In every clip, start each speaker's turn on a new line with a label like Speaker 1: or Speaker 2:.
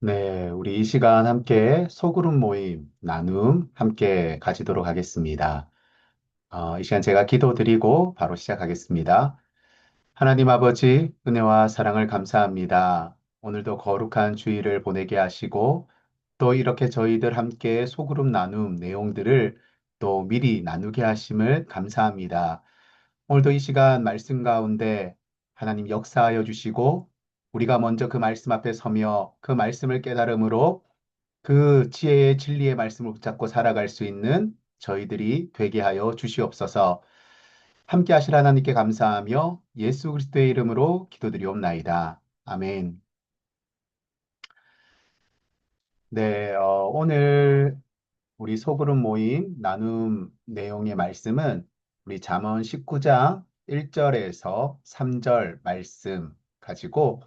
Speaker 1: 네, 우리 이 시간 함께 소그룹 모임, 나눔 함께 가지도록 하겠습니다. 이 시간 제가 기도드리고 바로 시작하겠습니다. 하나님 아버지, 은혜와 사랑을 감사합니다. 오늘도 거룩한 주일을 보내게 하시고, 또 이렇게 저희들 함께 소그룹 나눔 내용들을 또 미리 나누게 하심을 감사합니다. 오늘도 이 시간 말씀 가운데 하나님 역사하여 주시고, 우리가 먼저 그 말씀 앞에 서며 그 말씀을 깨달음으로 그 지혜의 진리의 말씀을 붙잡고 살아갈 수 있는 저희들이 되게 하여 주시옵소서. 함께 하실 하나님께 감사하며 예수 그리스도의 이름으로 기도드리옵나이다. 아멘. 네, 오늘 우리 소그룹 모임 나눔 내용의 말씀은 우리 잠언 19장 1절에서 3절 말씀 가지고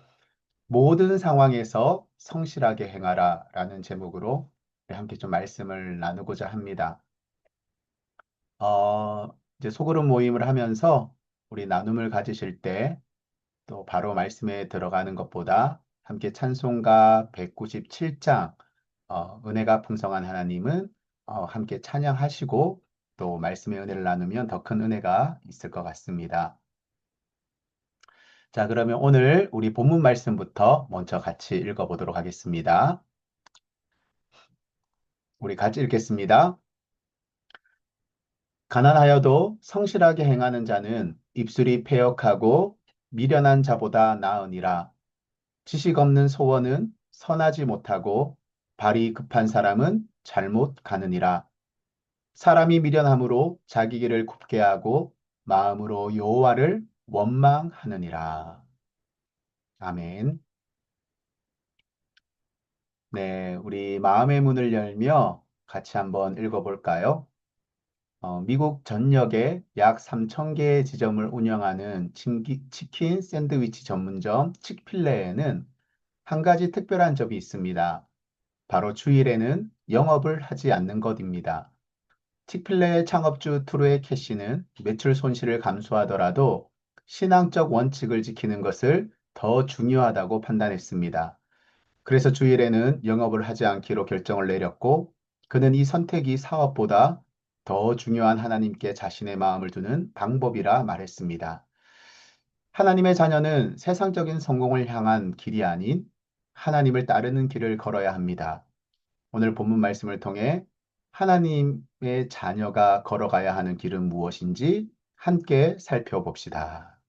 Speaker 1: 모든 상황에서 성실하게 행하라 라는 제목으로 함께 좀 말씀을 나누고자 합니다. 이제 소그룹 모임을 하면서 우리 나눔을 가지실 때 또 바로 말씀에 들어가는 것보다 함께 찬송가 197장 은혜가 풍성한 하나님은 함께 찬양하시고 또 말씀의 은혜를 나누면 더 큰 은혜가 있을 것 같습니다. 자, 그러면 오늘 우리 본문 말씀부터 먼저 같이 읽어보도록 하겠습니다. 우리 같이 읽겠습니다. 가난하여도 성실하게 행하는 자는 입술이 패역하고 미련한 자보다 나으니라. 지식 없는 소원은 선하지 못하고 발이 급한 사람은 잘못 가느니라. 사람이 미련함으로 자기 길을 굽게 하고 마음으로 여호와를 원망하느니라. 아멘. 네, 우리 마음의 문을 열며 같이 한번 읽어볼까요? 미국 전역에 약 3천 개의 지점을 운영하는 치킨 샌드위치 전문점 칙필레에는 한 가지 특별한 점이 있습니다. 바로 주일에는 영업을 하지 않는 것입니다. 칙필레의 창업주 트루의 캐시는 매출 손실을 감수하더라도 신앙적 원칙을 지키는 것을 더 중요하다고 판단했습니다. 그래서 주일에는 영업을 하지 않기로 결정을 내렸고, 그는 이 선택이 사업보다 더 중요한 하나님께 자신의 마음을 두는 방법이라 말했습니다. 하나님의 자녀는 세상적인 성공을 향한 길이 아닌 하나님을 따르는 길을 걸어야 합니다. 오늘 본문 말씀을 통해 하나님의 자녀가 걸어가야 하는 길은 무엇인지 함께 살펴봅시다.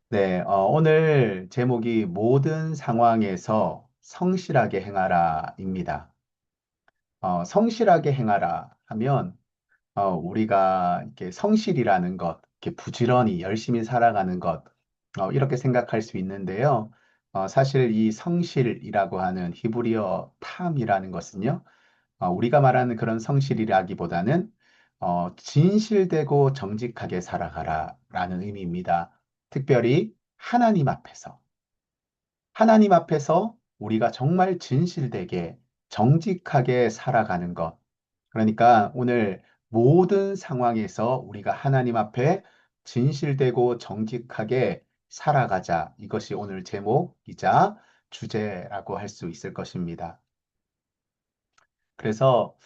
Speaker 1: 네, 오늘 제목이 모든 상황에서 성실하게 행하라입니다. 성실하게 행하라 하면 우리가 이렇게 성실이라는 것, 이렇게 부지런히 열심히 살아가는 것, 이렇게 생각할 수 있는데요. 사실 이 성실이라고 하는 히브리어 탐이라는 것은요, 우리가 말하는 그런 성실이라기보다는 진실되고 정직하게 살아가라라는 의미입니다. 특별히 하나님 앞에서 우리가 정말 진실되게 정직하게 살아가는 것. 그러니까 오늘 모든 상황에서 우리가 하나님 앞에 진실되고 정직하게 살아가자. 이것이 오늘 제목이자 주제라고 할 수 있을 것입니다. 그래서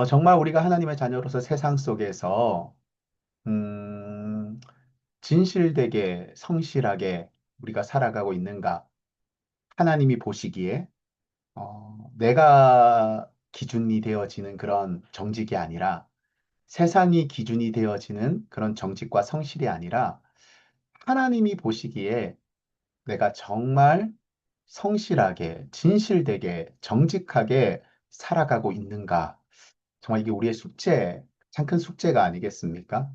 Speaker 1: 정말 우리가 하나님의 자녀로서 세상 속에서 음, 진실되게 성실하게 우리가 살아가고 있는가? 하나님이 보시기에 내가 기준이 되어지는 그런 정직이 아니라 세상이 기준이 되어지는 그런 정직과 성실이 아니라 하나님이 보시기에 내가 정말 성실하게, 진실되게, 정직하게 살아가고 있는가? 정말 이게 우리의 숙제, 참 큰 숙제가 아니겠습니까?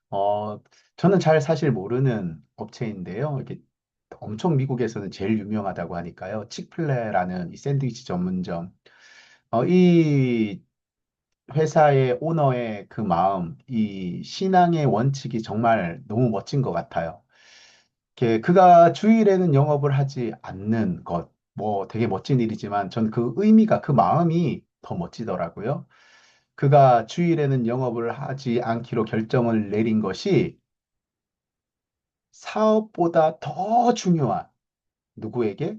Speaker 1: 어, 저는 잘 사실 모르는 업체인데요. 이게 엄청 미국에서는 제일 유명하다고 하니까요. 칙플레라는 이 샌드위치 전문점. 이 회사의 오너의 그 마음, 이 신앙의 원칙이 정말 너무 멋진 것 같아요. 그가 주일에는 영업을 하지 않는 것, 뭐 되게 멋진 일이지만 전 그 의미가, 그 마음이 더 멋지더라고요. 그가 주일에는 영업을 하지 않기로 결정을 내린 것이 사업보다 더 중요한, 누구에게?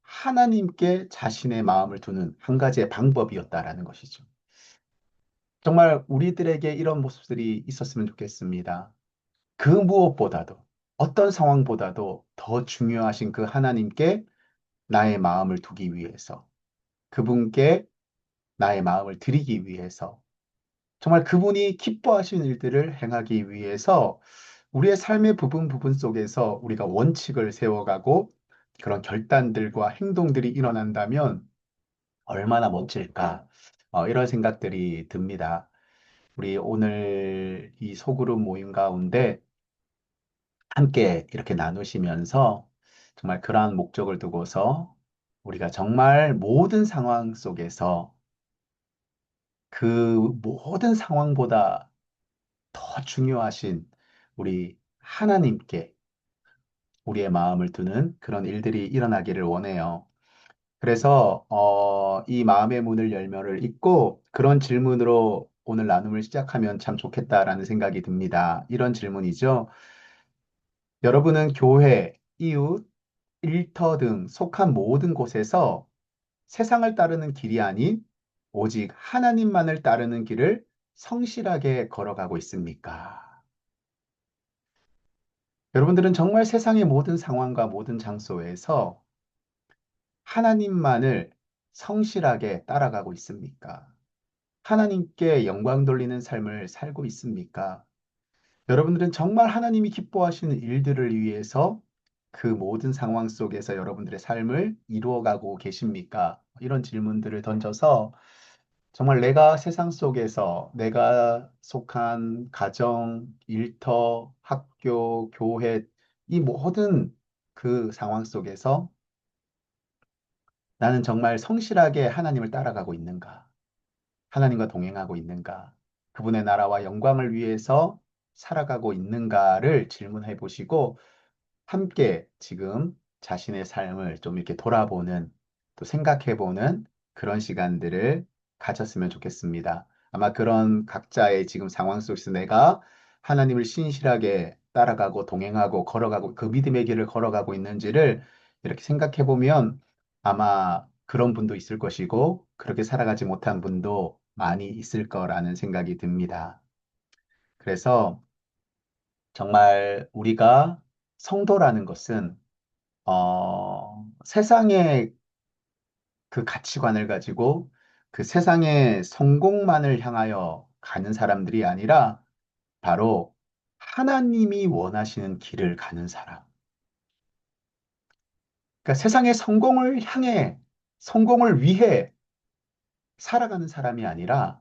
Speaker 1: 하나님께 자신의 마음을 두는 한 가지의 방법이었다라는 것이죠. 정말 우리들에게 이런 모습들이 있었으면 좋겠습니다. 그 무엇보다도, 어떤 상황보다도 더 중요하신 그 하나님께 나의 마음을 두기 위해서, 그분께 나의 마음을 드리기 위해서, 정말 그분이 기뻐하시는 일들을 행하기 위해서 우리의 삶의 부분 부분 속에서 우리가 원칙을 세워가고 그런 결단들과 행동들이 일어난다면 얼마나 멋질까? 이런 생각들이 듭니다. 우리 오늘 이 소그룹 모임 가운데 함께 이렇게 나누시면서 정말 그러한 목적을 두고서 우리가 정말 모든 상황 속에서 그 모든 상황보다 더 중요하신 우리 하나님께 우리의 마음을 두는 그런 일들이 일어나기를 원해요. 그래서 이 마음의 문을 열며를 읽고 그런 질문으로 오늘 나눔을 시작하면 참 좋겠다라는 생각이 듭니다. 이런 질문이죠. 여러분은 교회, 이웃, 일터 등 속한 모든 곳에서 세상을 따르는 길이 아닌 오직 하나님만을 따르는 길을 성실하게 걸어가고 있습니까? 여러분들은 정말 세상의 모든 상황과 모든 장소에서 하나님만을 성실하게 따라가고 있습니까? 하나님께 영광 돌리는 삶을 살고 있습니까? 여러분들은 정말 하나님이 기뻐하시는 일들을 위해서 그 모든 상황 속에서 여러분들의 삶을 이루어가고 계십니까? 이런 질문들을 던져서 정말 내가 세상 속에서 내가 속한 가정, 일터, 학교, 교회, 이 모든 그 상황 속에서 나는 정말 성실하게 하나님을 따라가고 있는가? 하나님과 동행하고 있는가? 그분의 나라와 영광을 위해서 살아가고 있는가를 질문해 보시고 함께 지금 자신의 삶을 좀 이렇게 돌아보는 또 생각해 보는 그런 시간들을 가졌으면 좋겠습니다. 아마 그런 각자의 지금 상황 속에서 내가 하나님을 신실하게 따라가고 동행하고 걸어가고 그 믿음의 길을 걸어가고 있는지를 이렇게 생각해 보면 아마 그런 분도 있을 것이고 그렇게 살아가지 못한 분도 많이 있을 거라는 생각이 듭니다. 그래서 정말 우리가 성도라는 것은 세상의 그 가치관을 가지고 그 세상의 성공만을 향하여 가는 사람들이 아니라 바로 하나님이 원하시는 길을 가는 사람. 그러니까 세상의 성공을 향해, 성공을 위해 살아가는 사람이 아니라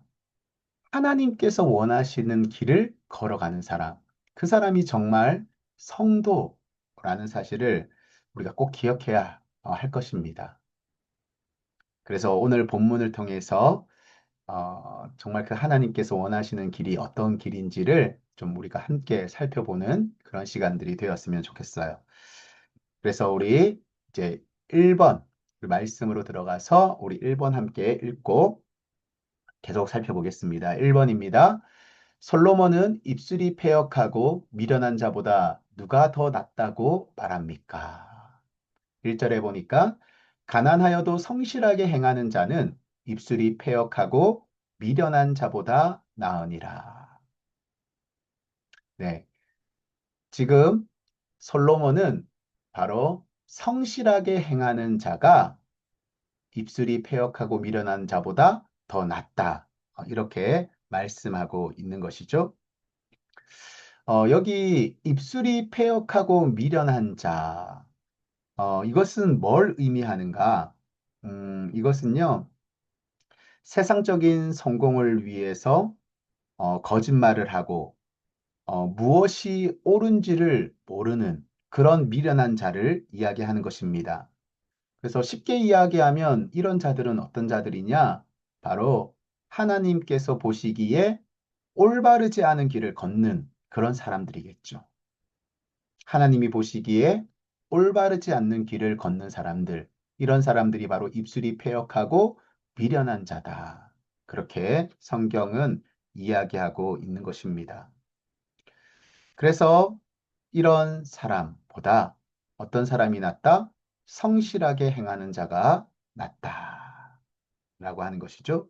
Speaker 1: 하나님께서 원하시는 길을 걸어가는 사람. 그 사람이 정말 성도라는 사실을 우리가 꼭 기억해야 할 것입니다. 그래서 오늘 본문을 통해서 정말 그 하나님께서 원하시는 길이 어떤 길인지를 좀 우리가 함께 살펴보는 그런 시간들이 되었으면 좋겠어요. 그래서 우리 이제 1번 말씀으로 들어가서 우리 1번 함께 읽고 계속 살펴보겠습니다. 1번입니다. 솔로몬은 입술이 패역하고 미련한 자보다 누가 더 낫다고 말합니까? 1절에 보니까 가난하여도 성실하게 행하는 자는 입술이 패역하고 미련한 자보다 나으니라. 네. 지금 솔로몬은 바로 성실하게 행하는 자가 입술이 패역하고 미련한 자보다 더 낫다. 이렇게 말씀하고 있는 것이죠. 여기 입술이 패역하고 미련한 자. 이것은 뭘 의미하는가? 이것은요, 세상적인 성공을 위해서 거짓말을 하고 무엇이 옳은지를 모르는 그런 미련한 자를 이야기하는 것입니다. 그래서 쉽게 이야기하면 이런 자들은 어떤 자들이냐? 바로 하나님께서 보시기에 올바르지 않은 길을 걷는 그런 사람들이겠죠. 하나님이 보시기에 올바르지 않는 길을 걷는 사람들, 이런 사람들이 바로 입술이 패역하고 미련한 자다. 그렇게 성경은 이야기하고 있는 것입니다. 그래서 이런 사람보다 어떤 사람이 낫다? 성실하게 행하는 자가 낫다. 라고 하는 것이죠.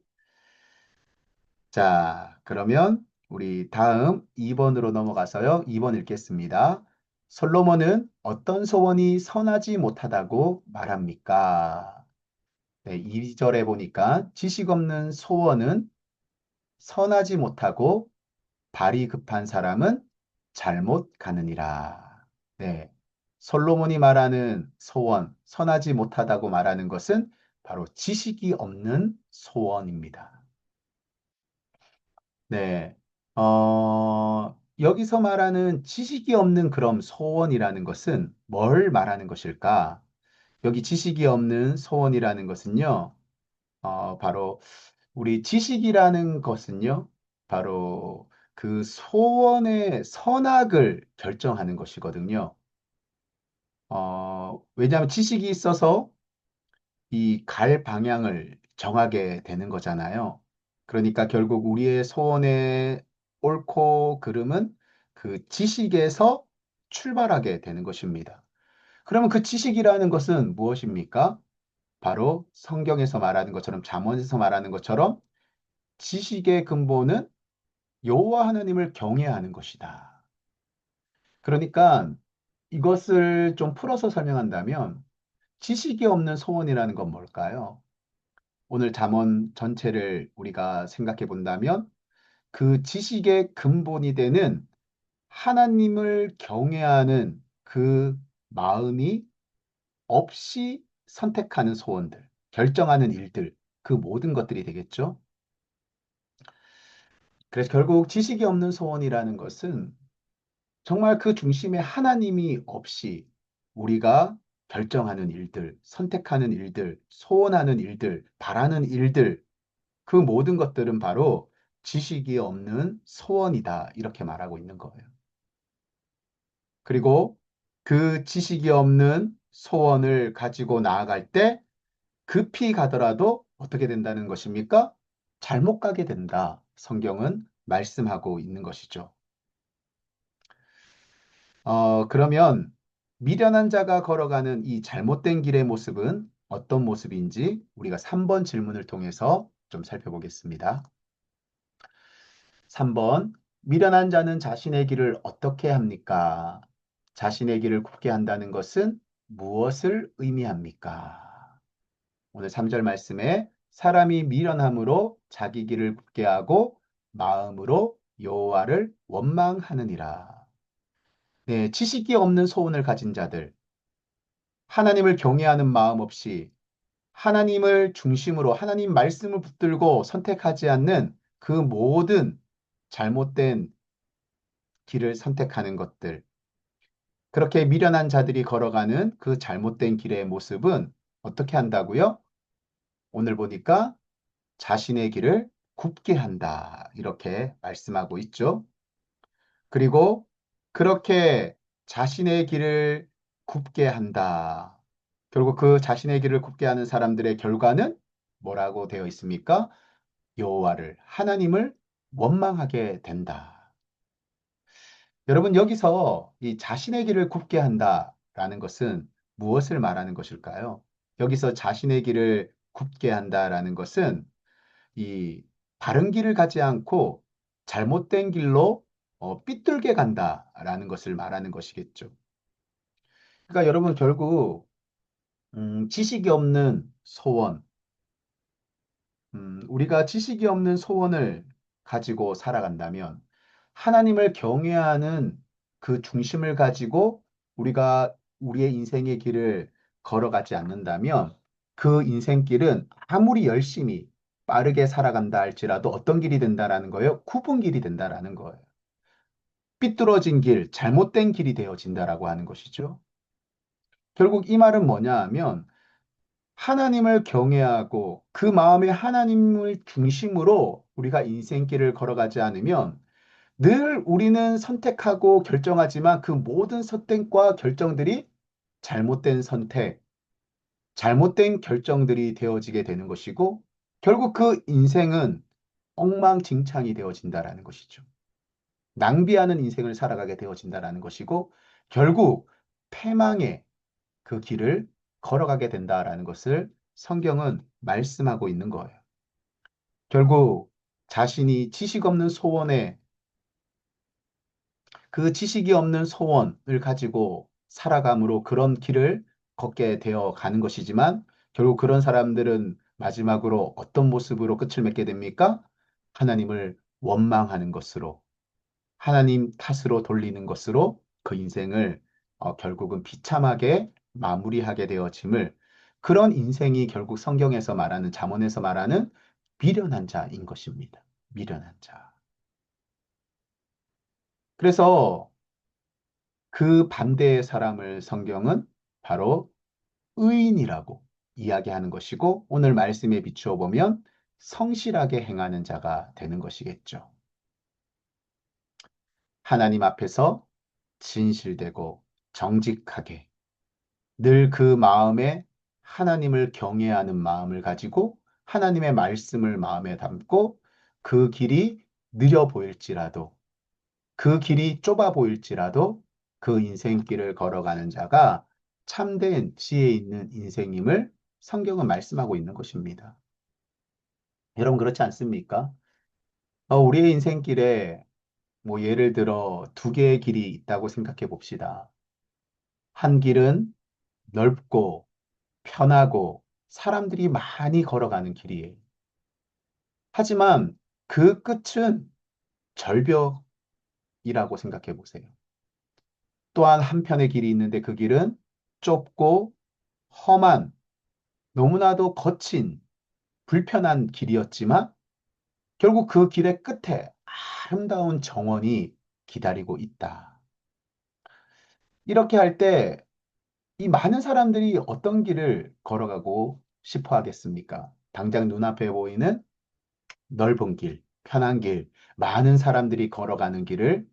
Speaker 1: 자, 그러면 우리 다음 2번으로 넘어가서요. 2번 읽겠습니다. 솔로몬은 어떤 소원이 선하지 못하다고 말합니까? 네, 2절에 보니까 지식 없는 소원은 선하지 못하고 발이 급한 사람은 잘못 가느니라. 네. 솔로몬이 말하는 소원, 선하지 못하다고 말하는 것은 바로 지식이 없는 소원입니다. 네. 여기서 말하는 지식이 없는 그럼 소원이라는 것은 뭘 말하는 것일까? 여기 지식이 없는 소원이라는 것은요, 바로 우리 지식이라는 것은요, 바로 그 소원의 선악을 결정하는 것이거든요. 왜냐하면 지식이 있어서 이 갈 방향을 정하게 되는 거잖아요. 그러니까 결국 우리의 소원의 옳고 그름은 그 지식에서 출발하게 되는 것입니다. 그러면 그 지식이라는 것은 무엇입니까? 바로 성경에서 말하는 것처럼 잠언에서 말하는 것처럼 지식의 근본은 여호와 하나님을 경외하는 것이다. 그러니까 이것을 좀 풀어서 설명한다면 지식이 없는 소원이라는 건 뭘까요? 오늘 잠언 전체를 우리가 생각해 본다면 그 지식의 근본이 되는 하나님을 경외하는 그 마음이 없이 선택하는 소원들, 결정하는 일들, 그 모든 것들이 되겠죠. 그래서 결국 지식이 없는 소원이라는 것은 정말 그 중심에 하나님이 없이 우리가 결정하는 일들, 선택하는 일들, 소원하는 일들, 바라는 일들, 그 모든 것들은 바로 지식이 없는 소원이다. 이렇게 말하고 있는 거예요. 그리고 그 지식이 없는 소원을 가지고 나아갈 때 급히 가더라도 어떻게 된다는 것입니까? 잘못 가게 된다. 성경은 말씀하고 있는 것이죠. 그러면 미련한 자가 걸어가는 이 잘못된 길의 모습은 어떤 모습인지 우리가 3번 질문을 통해서 좀 살펴보겠습니다. 3번, 미련한 자는 자신의 길을 어떻게 합니까? 자신의 길을 굽게 한다는 것은 무엇을 의미합니까? 오늘 3절 말씀에 사람이 미련함으로 자기 길을 굽게 하고 마음으로 여호와를 원망하느니라. 네, 지식이 없는 소원을 가진 자들, 하나님을 경외하는 마음 없이 하나님을 중심으로 하나님 말씀을 붙들고 선택하지 않는 그 모든 잘못된 길을 선택하는 것들, 그렇게 미련한 자들이 걸어가는 그 잘못된 길의 모습은 어떻게 한다고요? 오늘 보니까 자신의 길을 굽게 한다. 이렇게 말씀하고 있죠. 그리고 그렇게 자신의 길을 굽게 한다. 결국 그 자신의 길을 굽게 하는 사람들의 결과는 뭐라고 되어 있습니까? 여호와를 하나님을 원망하게 된다. 여러분 여기서 이 자신의 길을 굽게 한다라는 것은 무엇을 말하는 것일까요? 여기서 자신의 길을 굽게 한다라는 것은 이 바른 길을 가지 않고 잘못된 길로 삐뚤게 간다라는 것을 말하는 것이겠죠. 그러니까 여러분 결국 지식이 없는 소원, 우리가 지식이 없는 소원을 가지고 살아간다면 하나님을 경외하는 그 중심을 가지고 우리가 우리의 인생의 길을 걸어가지 않는다면 그 인생길은 아무리 열심히 빠르게 살아간다 할지라도 어떤 길이 된다라는 거예요? 굽은 길이 된다라는 거예요. 삐뚤어진 길, 잘못된 길이 되어진다라고 하는 것이죠. 결국 이 말은 뭐냐 하면 하나님을 경외하고 그 마음에 하나님을 중심으로 우리가 인생길을 걸어가지 않으면 늘 우리는 선택하고 결정하지만 그 모든 선택과 결정들이 잘못된 선택, 잘못된 결정들이 되어지게 되는 것이고 결국 그 인생은 엉망진창이 되어진다라는 것이죠. 낭비하는 인생을 살아가게 되어진다라는 것이고 결국 패망의 그 길을 걸어가게 된다라는 것을 성경은 말씀하고 있는 거예요. 결국 자신이 지식 없는 소원에 그 지식이 없는 소원을 가지고 살아감으로 그런 길을 걷게 되어 가는 것이지만 결국 그런 사람들은 마지막으로 어떤 모습으로 끝을 맺게 됩니까? 하나님을 원망하는 것으로, 하나님 탓으로 돌리는 것으로 그 인생을 결국은 비참하게 마무리하게 되어짐을 그런 인생이 결국 성경에서 말하는 잠언에서 말하는 미련한 자인 것입니다. 미련한 자. 그래서 그 반대의 사람을 성경은 바로 의인이라고 이야기하는 것이고 오늘 말씀에 비추어 보면 성실하게 행하는 자가 되는 것이겠죠. 하나님 앞에서 진실되고 정직하게 늘 그 마음에 하나님을 경외하는 마음을 가지고 하나님의 말씀을 마음에 담고 그 길이 느려 보일지라도 그 길이 좁아 보일지라도 그 인생길을 걸어가는 자가 참된 지혜 있는 인생임을 성경은 말씀하고 있는 것입니다. 여러분 그렇지 않습니까? 우리의 인생길에 뭐 예를 들어 두 개의 길이 있다고 생각해 봅시다. 한 길은 넓고 편하고 사람들이 많이 걸어가는 길이에요. 하지만 그 끝은 절벽이라고 생각해 보세요. 또한 한편의 길이 있는데 그 길은 좁고 험한 너무나도 거친 불편한 길이었지만 결국 그 길의 끝에 아름다운 정원이 기다리고 있다. 이렇게 할 때 이 많은 사람들이 어떤 길을 걸어가고 싶어 하겠습니까? 당장 눈앞에 보이는 넓은 길, 편한 길, 많은 사람들이 걸어가는 길을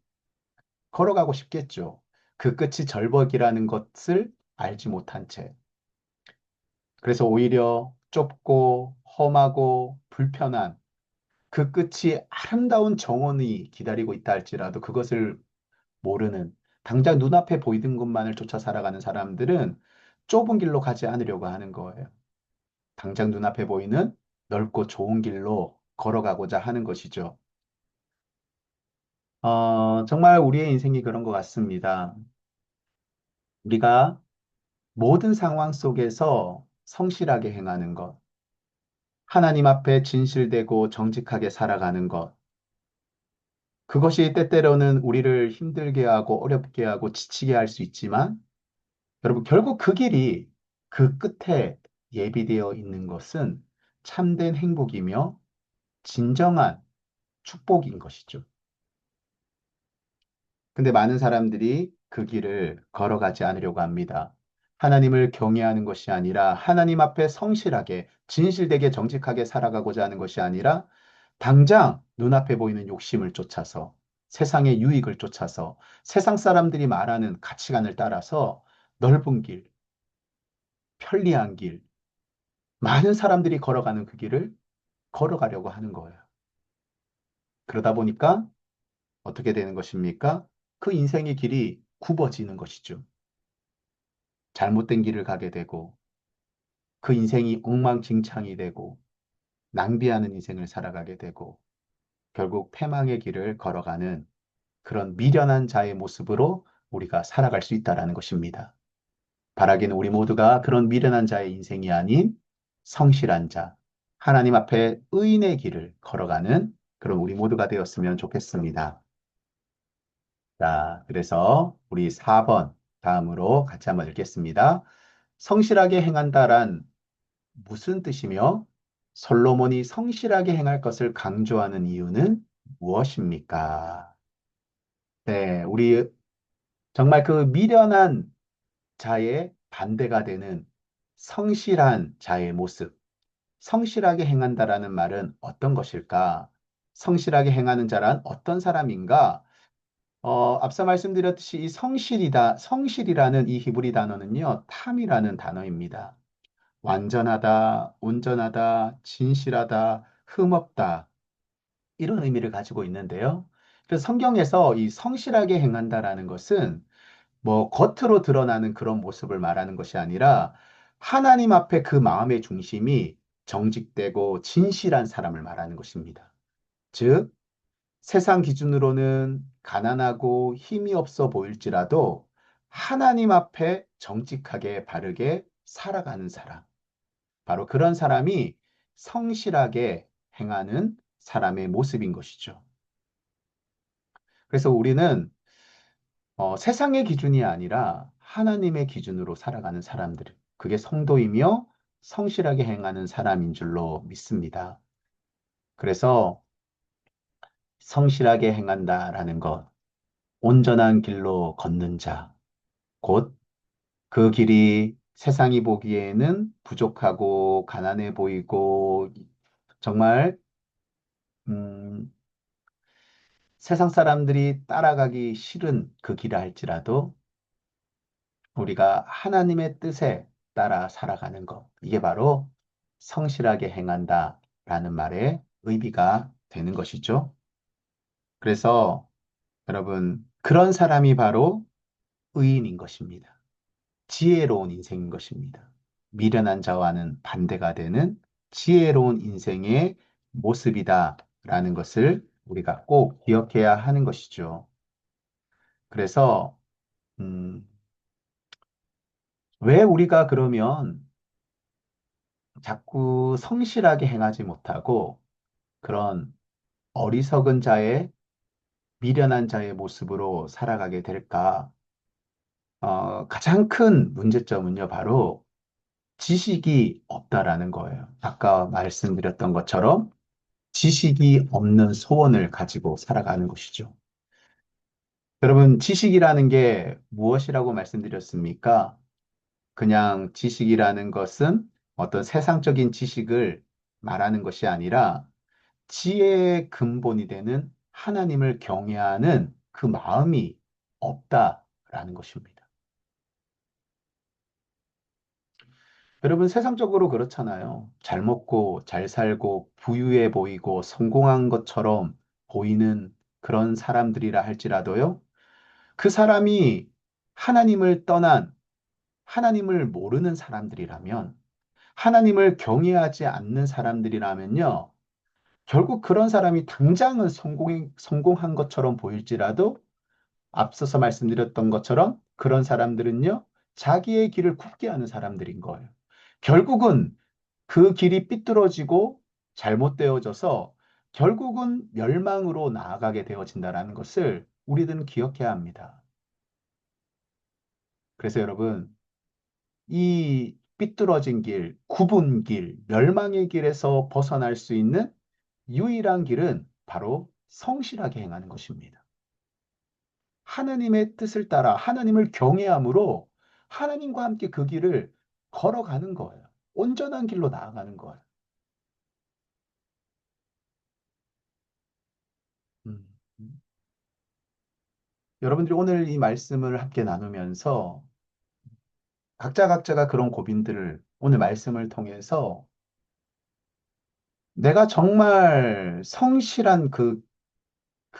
Speaker 1: 걸어가고 싶겠죠. 그 끝이 절벽이라는 것을 알지 못한 채. 그래서 오히려 좁고 험하고 불편한 그 끝이 아름다운 정원이 기다리고 있다 할지라도 그것을 모르는 당장 눈앞에 보이는 것만을 쫓아 살아가는 사람들은 좁은 길로 가지 않으려고 하는 거예요. 당장 눈앞에 보이는 넓고 좋은 길로 걸어가고자 하는 것이죠. 정말 우리의 인생이 그런 것 같습니다. 우리가 모든 상황 속에서 성실하게 행하는 것, 하나님 앞에 진실되고 정직하게 살아가는 것, 그것이 때때로는 우리를 힘들게 하고 어렵게 하고 지치게 할 수 있지만, 여러분, 결국 그 길이 그 끝에 예비되어 있는 것은 참된 행복이며 진정한 축복인 것이죠. 근데 많은 사람들이 그 길을 걸어가지 않으려고 합니다. 하나님을 경외하는 것이 아니라 하나님 앞에 성실하게, 진실되게 정직하게 살아가고자 하는 것이 아니라 당장 눈앞에 보이는 욕심을 쫓아서 세상의 유익을 쫓아서 세상 사람들이 말하는 가치관을 따라서 넓은 길, 편리한 길, 많은 사람들이 걸어가는 그 길을 걸어가려고 하는 거예요. 그러다 보니까 어떻게 되는 것입니까? 그 인생의 길이 굽어지는 것이죠. 잘못된 길을 가게 되고 그 인생이 엉망진창이 되고 낭비하는 인생을 살아가게 되고 결국 패망의 길을 걸어가는 그런 미련한 자의 모습으로 우리가 살아갈 수 있다라는 것입니다. 바라기는 우리 모두가 그런 미련한 자의 인생이 아닌 성실한 자, 하나님 앞에 의인의 길을 걸어가는 그런 우리 모두가 되었으면 좋겠습니다. 자, 그래서 우리 4번 다음으로 같이 한번 읽겠습니다. 성실하게 행한다란 무슨 뜻이며 솔로몬이 성실하게 행할 것을 강조하는 이유는 무엇입니까? 네, 우리 정말 그 미련한 자의 반대가 되는 성실한 자의 모습. 성실하게 행한다라는 말은 어떤 것일까? 성실하게 행하는 자란 어떤 사람인가? 앞서 말씀드렸듯이 이 성실이라는 이 히브리 단어는요, 탐이라는 단어입니다. 완전하다, 온전하다, 진실하다, 흠없다. 이런 의미를 가지고 있는데요. 그래서 성경에서 이 성실하게 행한다라는 것은 뭐 겉으로 드러나는 그런 모습을 말하는 것이 아니라 하나님 앞에 그 마음의 중심이 정직되고 진실한 사람을 말하는 것입니다. 즉, 세상 기준으로는 가난하고 힘이 없어 보일지라도 하나님 앞에 정직하게 바르게 살아가는 사람. 바로 그런 사람이 성실하게 행하는 사람의 모습인 것이죠. 그래서 우리는 세상의 기준이 아니라 하나님의 기준으로 살아가는 사람들. 그게 성도이며 성실하게 행하는 사람인 줄로 믿습니다. 그래서 성실하게 행한다라는 것, 온전한 길로 걷는 자, 곧 그 길이 세상이 보기에는 부족하고 가난해 보이고 정말 음, 세상 사람들이 따라가기 싫은 그 길을 할지라도 우리가 하나님의 뜻에 따라 살아가는 것. 이게 바로 성실하게 행한다라는 말의 의미가 되는 것이죠. 그래서 여러분, 그런 사람이 바로 의인인 것입니다. 지혜로운 인생인 것입니다. 미련한 자와는 반대가 되는 지혜로운 인생의 모습이다라는 것을 우리가 꼭 기억해야 하는 것이죠. 그래서 음, 왜 우리가 그러면 자꾸 성실하게 행하지 못하고 그런 어리석은 자의 미련한 자의 모습으로 살아가게 될까? 가장 큰 문제점은요, 바로 지식이 없다라는 거예요. 아까 말씀드렸던 것처럼 지식이 없는 소원을 가지고 살아가는 것이죠. 여러분, 지식이라는 게 무엇이라고 말씀드렸습니까? 그냥 지식이라는 것은 어떤 세상적인 지식을 말하는 것이 아니라 지혜의 근본이 되는 하나님을 경외하는 그 마음이 없다라는 것입니다. 여러분, 세상적으로 그렇잖아요. 잘 먹고 잘 살고 부유해 보이고 성공한 것처럼 보이는 그런 사람들이라 할지라도요. 그 사람이 하나님을 떠난 하나님을 모르는 사람들이라면 하나님을 경외하지 않는 사람들이라면요. 결국 그런 사람이 당장은 성공한 것처럼 보일지라도 앞서서 말씀드렸던 것처럼 그런 사람들은요, 자기의 길을 굽게 하는 사람들인 거예요. 결국은 그 길이 삐뚤어지고 잘못되어져서 결국은 멸망으로 나아가게 되어진다는 것을 우리들은 기억해야 합니다. 그래서 여러분, 이 삐뚤어진 길, 굽은 길, 멸망의 길에서 벗어날 수 있는 유일한 길은 바로 성실하게 행하는 것입니다. 하나님의 뜻을 따라 하나님을 경외함으로 하나님과 함께 그 길을 걸어가는 거예요. 온전한 길로 나아가는 거예요. 음. 여러분들이 오늘 이 말씀을 함께 나누면서 각자가 그런 고민들을 오늘 말씀을 통해서 내가 정말 성실한 그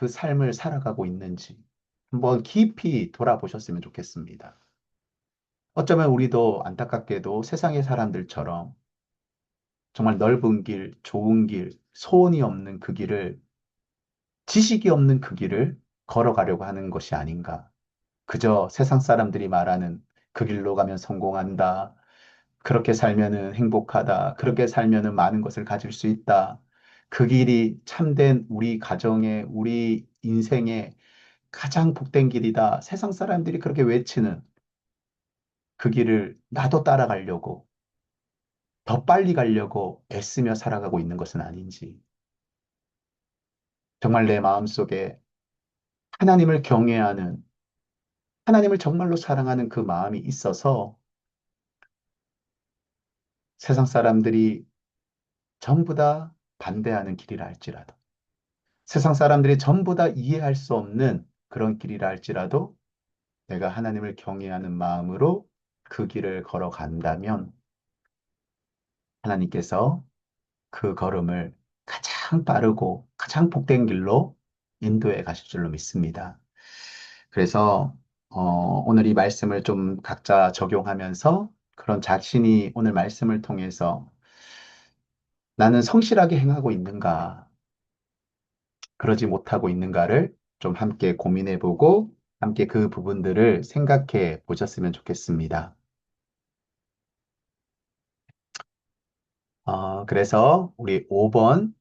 Speaker 1: 삶을 살아가고 있는지 한번 깊이 돌아보셨으면 좋겠습니다. 어쩌면 우리도 안타깝게도 세상의 사람들처럼 정말 넓은 길, 좋은 길, 소원이 없는 그 길을, 지식이 없는 그 길을 걸어가려고 하는 것이 아닌가. 그저 세상 사람들이 말하는 그 길로 가면 성공한다. 그렇게 살면은 행복하다. 그렇게 살면은 많은 것을 가질 수 있다. 그 길이 참된 우리 가정의, 우리 인생의 가장 복된 길이다. 세상 사람들이 그렇게 외치는 그 길을 나도 따라가려고, 더 빨리 가려고 애쓰며 살아가고 있는 것은 아닌지. 정말 내 마음속에 하나님을 경외하는, 하나님을 정말로 사랑하는 그 마음이 있어서 세상 사람들이 전부 다 반대하는 길이라 할지라도, 세상 사람들이 전부 다 이해할 수 없는 그런 길이라 할지라도 내가 하나님을 경외하는 마음으로 그 길을 걸어간다면 하나님께서 그 걸음을 가장 빠르고 가장 복된 길로 인도해 가실 줄로 믿습니다. 그래서 오늘 이 말씀을 좀 각자 적용하면서 그런 자신이 오늘 말씀을 통해서 나는 성실하게 행하고 있는가, 그러지 못하고 있는가를 좀 함께 고민해 보고 함께 그 부분들을 생각해 보셨으면 좋겠습니다. 그래서 우리 5번,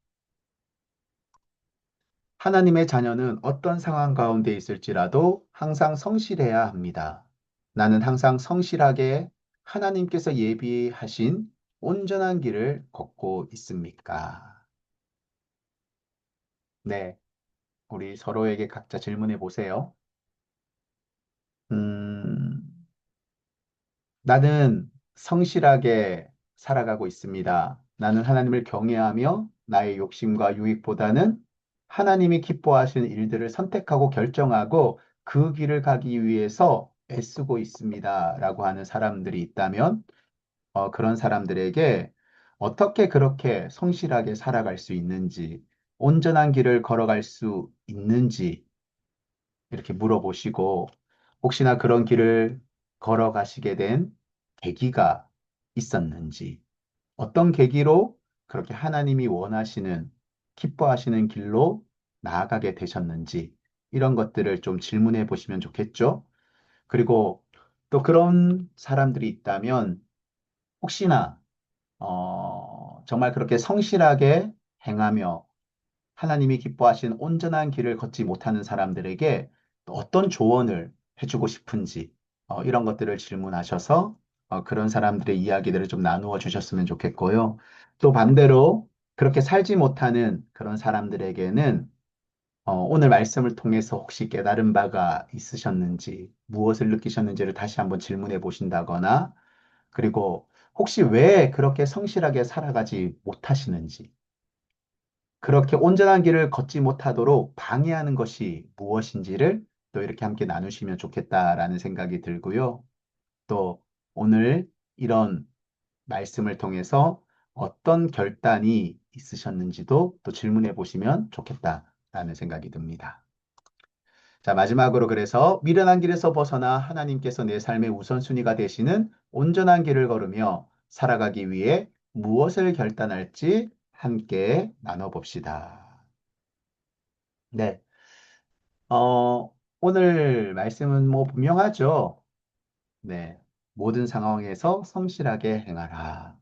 Speaker 1: 하나님의 자녀는 어떤 상황 가운데 있을지라도 항상 성실해야 합니다. 나는 항상 성실하게 하나님께서 예비하신 온전한 길을 걷고 있습니까? 네, 우리 서로에게 각자 질문해 보세요. 음, 나는 성실하게 살아가고 있습니다. 나는 하나님을 경외하며 나의 욕심과 유익보다는 하나님이 기뻐하시는 일들을 선택하고 결정하고 그 길을 가기 위해서 애쓰고 있습니다. 라고 하는 사람들이 있다면, 그런 사람들에게 어떻게 그렇게 성실하게 살아갈 수 있는지, 온전한 길을 걸어갈 수 있는지, 이렇게 물어보시고, 혹시나 그런 길을 걸어가시게 된 계기가 있었는지, 어떤 계기로 그렇게 하나님이 원하시는, 기뻐하시는 길로 나아가게 되셨는지, 이런 것들을 좀 질문해 보시면 좋겠죠? 그리고 또 그런 사람들이 있다면, 혹시나, 정말 그렇게 성실하게 행하며 하나님이 기뻐하시는 온전한 길을 걷지 못하는 사람들에게 또 어떤 조언을 해주고 싶은지 이런 것들을 질문하셔서 그런 사람들의 이야기들을 좀 나누어 주셨으면 좋겠고요. 또 반대로 그렇게 살지 못하는 그런 사람들에게는 오늘 말씀을 통해서 혹시 깨달은 바가 있으셨는지, 무엇을 느끼셨는지를 다시 한번 질문해 보신다거나, 그리고 혹시 왜 그렇게 성실하게 살아가지 못하시는지, 그렇게 온전한 길을 걷지 못하도록 방해하는 것이 무엇인지를 또 이렇게 함께 나누시면 좋겠다라는 생각이 들고요. 또 오늘 이런 말씀을 통해서 어떤 결단이 있으셨는지도 또 질문해 보시면 좋겠다라는 생각이 듭니다. 자, 마지막으로 그래서 미련한 길에서 벗어나 하나님께서 내 삶의 우선순위가 되시는 온전한 길을 걸으며 살아가기 위해 무엇을 결단할지 함께 나눠봅시다. 네. 오늘 말씀은 뭐 분명하죠. 네. 모든 상황에서 성실하게 행하라.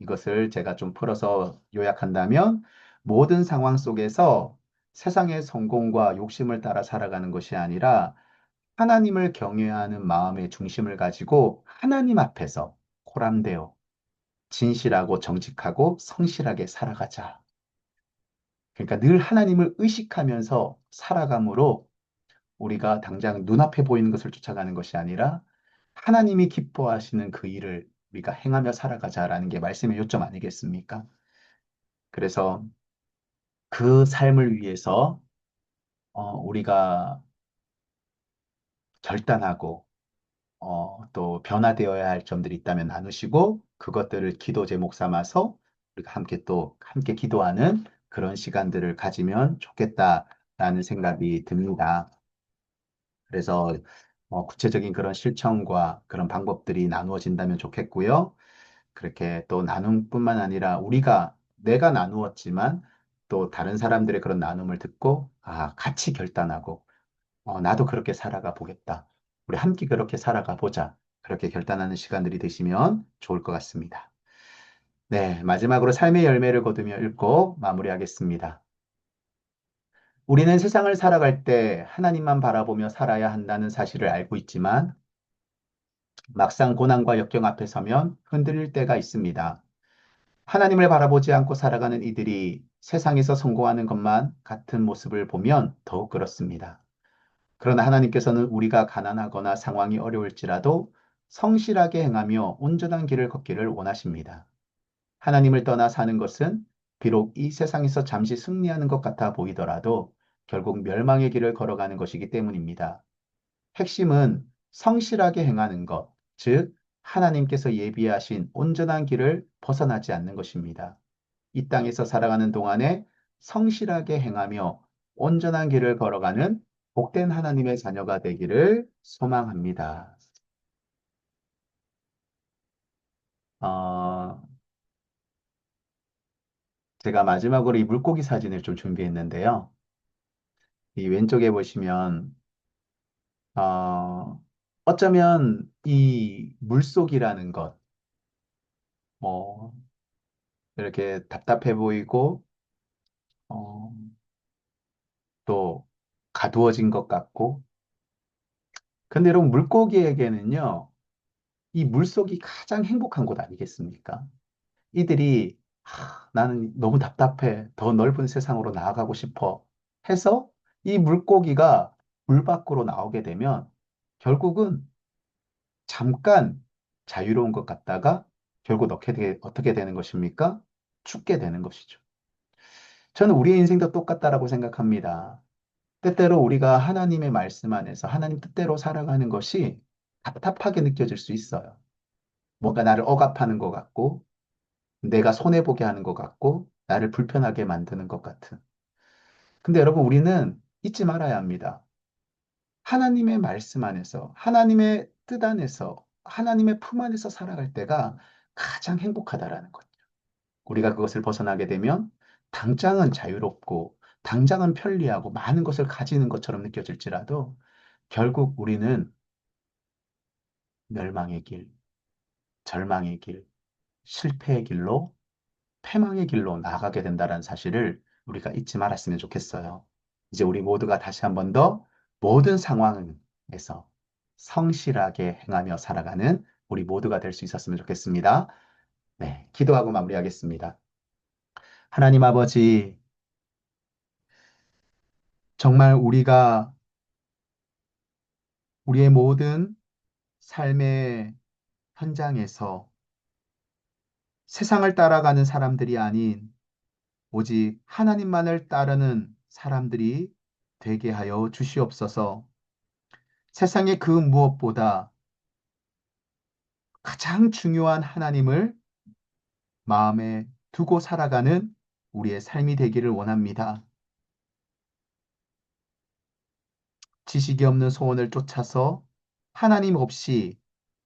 Speaker 1: 이것을 제가 좀 풀어서 요약한다면, 모든 상황 속에서 세상의 성공과 욕심을 따라 살아가는 것이 아니라 하나님을 경외하는 마음의 중심을 가지고 하나님 앞에서 코람되어 진실하고 정직하고 성실하게 살아가자. 그러니까 늘 하나님을 의식하면서 살아감으로 우리가 당장 눈앞에 보이는 것을 쫓아가는 것이 아니라 하나님이 기뻐하시는 그 일을 우리가 행하며 살아가자라는 게 말씀의 요점 아니겠습니까? 그래서 그 삶을 위해서 우리가 결단하고 또 변화되어야 할 점들이 있다면 나누시고 그것들을 기도 제목 삼아서 우리가 함께 또 함께 기도하는 그런 시간들을 가지면 좋겠다라는 생각이 듭니다. 그래서 구체적인 그런 실천과 그런 방법들이 나누어진다면 좋겠고요. 그렇게 또 나눔 뿐만 아니라 우리가 내가 나누었지만 또 다른 사람들의 그런 나눔을 듣고 같이 결단하고 나도 그렇게 살아가 보겠다. 우리 함께 그렇게 살아가 보자. 그렇게 결단하는 시간들이 되시면 좋을 것 같습니다. 네, 마지막으로 삶의 열매를 거두며 읽고 마무리하겠습니다. 우리는 세상을 살아갈 때 하나님만 바라보며 살아야 한다는 사실을 알고 있지만 막상 고난과 역경 앞에 서면 흔들릴 때가 있습니다. 하나님을 바라보지 않고 살아가는 이들이 세상에서 성공하는 것만 같은 모습을 보면 더욱 그렇습니다. 그러나 하나님께서는 우리가 가난하거나 상황이 어려울지라도 성실하게 행하며 온전한 길을 걷기를 원하십니다. 하나님을 떠나 사는 것은 비록 이 세상에서 잠시 승리하는 것 같아 보이더라도 결국 멸망의 길을 걸어가는 것이기 때문입니다. 핵심은 성실하게 행하는 것, 즉, 하나님께서 예비하신 온전한 길을 벗어나지 않는 것입니다. 이 땅에서 살아가는 동안에 성실하게 행하며 온전한 길을 걸어가는 복된 하나님의 자녀가 되기를 소망합니다. 어, 제가 마지막으로 이 물고기 사진을 좀 준비했는데요. 이 왼쪽에 보시면, 어, 어쩌면 이 물속이라는 것, 뭐, 이렇게 답답해 보이고, 어, 또 가두어진 것 같고, 근데 여러분, 물고기에게는요, 이 물속이 가장 행복한 곳 아니겠습니까? 이들이 나는 너무 답답해. 더 넓은 세상으로 나아가고 싶어. 해서 이 물고기가 물 밖으로 나오게 되면 결국은 잠깐 자유로운 것 같다가 결국 어떻게 되는 것입니까? 죽게 되는 것이죠. 저는 우리의 인생도 똑같다라고 생각합니다. 때때로 우리가 하나님의 말씀 안에서 하나님 뜻대로 살아가는 것이 답답하게 느껴질 수 있어요. 뭔가 나를 억압하는 것 같고, 내가 손해보게 하는 것 같고, 나를 불편하게 만드는 것 같은. 근데 여러분, 우리는 잊지 말아야 합니다. 하나님의 말씀 안에서, 하나님의 뜻 안에서, 하나님의 품 안에서 살아갈 때가 가장 행복하다라는 거죠. 우리가 그것을 벗어나게 되면 당장은 자유롭고, 당장은 편리하고, 많은 것을 가지는 것처럼 느껴질지라도, 결국 우리는 멸망의 길, 절망의 길, 실패의 길로 패망의 길로 나아가게 된다는 사실을 우리가 잊지 말았으면 좋겠어요. 이제 우리 모두가 다시 한 번 더 모든 상황에서 성실하게 행하며 살아가는 우리 모두가 될 수 있었으면 좋겠습니다. 네, 기도하고 마무리하겠습니다. 하나님 아버지, 정말 우리가 우리의 모든 삶의 현장에서 세상을 따라가는 사람들이 아닌 오직 하나님만을 따르는 사람들이 되게 하여 주시옵소서. 세상의 그 무엇보다 가장 중요한 하나님을 마음에 두고 살아가는 우리의 삶이 되기를 원합니다. 지식이 없는 소원을 쫓아서 하나님 없이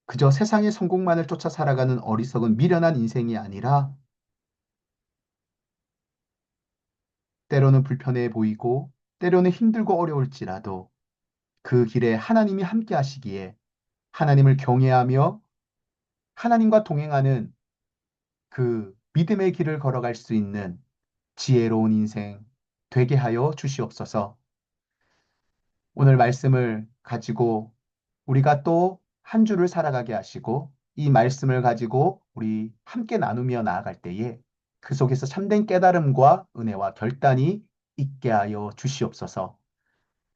Speaker 1: 그저 세상의 성공만을 쫓아 살아가는 어리석은 미련한 인생이 아니라 때로는 불편해 보이고 때로는 힘들고 어려울지라도 그 길에 하나님이 함께 하시기에 하나님을 경외하며 하나님과 동행하는 그 믿음의 길을 걸어갈 수 있는 지혜로운 인생 되게 하여 주시옵소서. 오늘 말씀을 가지고 우리가 또 한 주를 살아가게 하시고 이 말씀을 가지고 우리 함께 나누며 나아갈 때에 그 속에서 참된 깨달음과 은혜와 결단이 있게 하여 주시옵소서.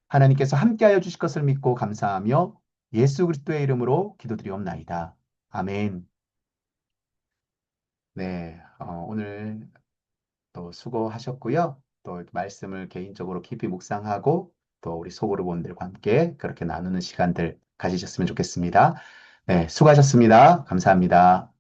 Speaker 1: 하나님께서 함께 하여 주실 것을 믿고 감사하며 예수 그리스도의 이름으로 기도드리옵나이다. 아멘. 네, 오늘 또 수고하셨고요. 또 말씀을 개인적으로 깊이 묵상하고 또 우리 소그룹원들과 함께 그렇게 나누는 시간들 가지셨으면 좋겠습니다. 네, 수고하셨습니다. 감사합니다.